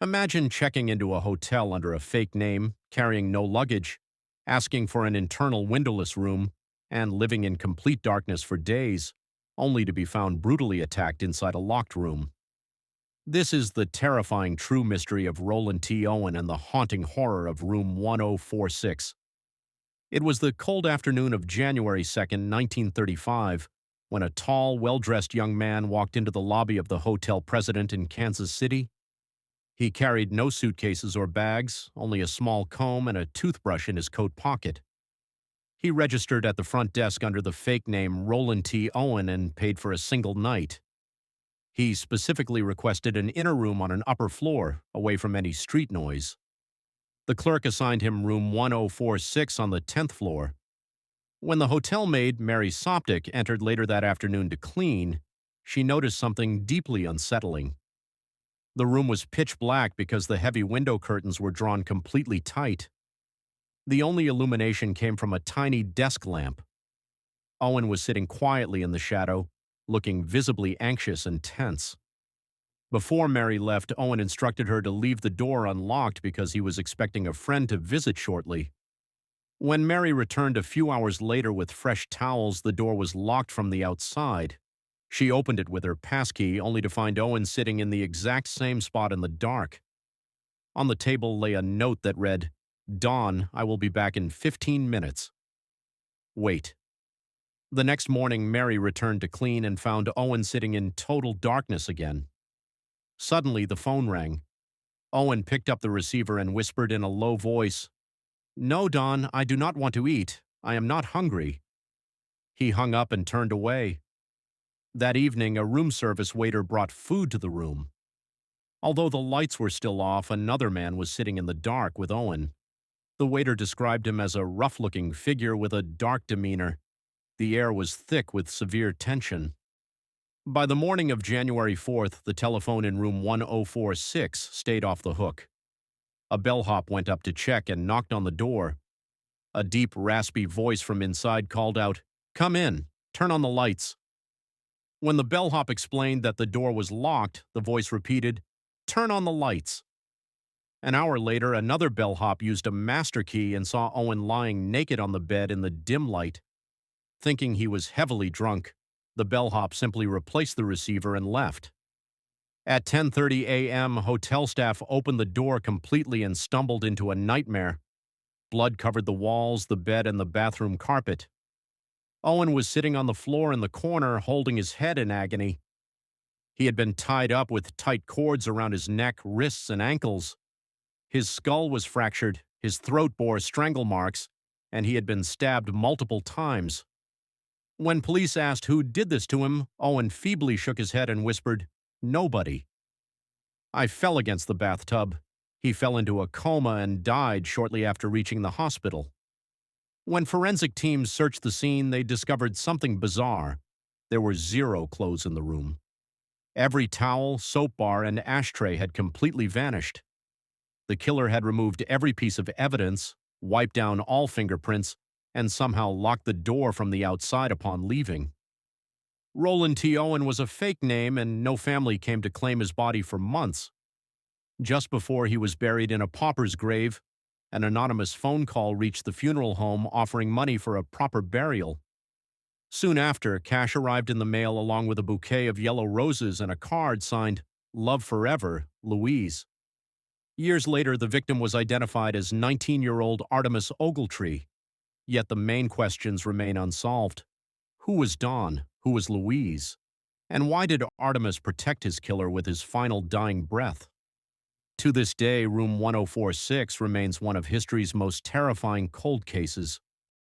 Imagine checking into a hotel under a fake name, carrying no luggage, asking for an internal windowless room, and living in complete darkness for days, only to be found brutally attacked inside a locked room. This is the terrifying true mystery of Roland T. Owen and the haunting horror of room 1046. It was the cold afternoon of January 2nd, 1935, when a tall, well-dressed young man walked into the lobby of the Hotel President in Kansas City. He carried no suitcases or bags, only a small comb and a toothbrush in his coat pocket. He registered at the front desk under the fake name Roland T. Owen and paid for a single night. He specifically requested an inner room on an upper floor, away from any street noise. The clerk assigned him room 1046 on the 10th floor. When the hotel maid, Mary Soptic, entered later that afternoon to clean, she noticed something deeply unsettling. The room was pitch black because the heavy window curtains were drawn completely tight. The only illumination came from a tiny desk lamp. Owen was sitting quietly in the shadow, looking visibly anxious and tense. Before Mary left, Owen instructed her to leave the door unlocked because he was expecting a friend to visit shortly. When Mary returned a few hours later with fresh towels, the door was locked from the outside. She opened it with her passkey, only to find Owen sitting in the exact same spot in the dark. On the table lay a note that read, "Dawn, I will be back in 15 minutes. Wait." The next morning, Mary returned to clean and found Owen sitting in total darkness again. Suddenly, the phone rang. Owen picked up the receiver and whispered in a low voice, "No, Dawn, I do not want to eat. I am not hungry." He hung up and turned away. That evening, a room service waiter brought food to the room. Although the lights were still off, another man was sitting in the dark with Owen. The waiter described him as a rough-looking figure with a dark demeanor. The air was thick with severe tension. By the morning of January 4th, the telephone in room 1046 stayed off the hook. A bellhop went up to check and knocked on the door. A deep, raspy voice from inside called out, "Come in, turn on the lights." When the bellhop explained that the door was locked, the voice repeated, "Turn on the lights." An hour later, another bellhop used a master key and saw Owen lying naked on the bed in the dim light. Thinking he was heavily drunk, the bellhop simply replaced the receiver and left. At 10:30 a.m., hotel staff opened the door completely and stumbled into a nightmare. Blood covered the walls, the bed, and the bathroom carpet. Owen was sitting on the floor in the corner, holding his head in agony. He had been tied up with tight cords around his neck, wrists, and ankles. His skull was fractured, his throat bore strangle marks, and he had been stabbed multiple times. When police asked who did this to him, Owen feebly shook his head and whispered, "Nobody." "I fell against the bathtub." He fell into a coma and died shortly after reaching the hospital. When forensic teams searched the scene, they discovered something bizarre. There were 0 clothes in the room. Every towel, soap bar, and ashtray had completely vanished. The killer had removed every piece of evidence, wiped down all fingerprints, and somehow locked the door from the outside upon leaving. Roland T. Owen was a fake name, and no family came to claim his body for months. Just before he was buried in a pauper's grave, an anonymous phone call reached the funeral home offering money for a proper burial. Soon after, cash arrived in the mail along with a bouquet of yellow roses and a card signed, "Love Forever, Louise." Years later, the victim was identified as 19-year-old Artemus Ogletree. Yet the main questions remain unsolved. Who was Dawn? Who was Louise? And why did Artemus protect his killer with his final dying breath? To this day, room 1046 remains one of history's most terrifying cold cases.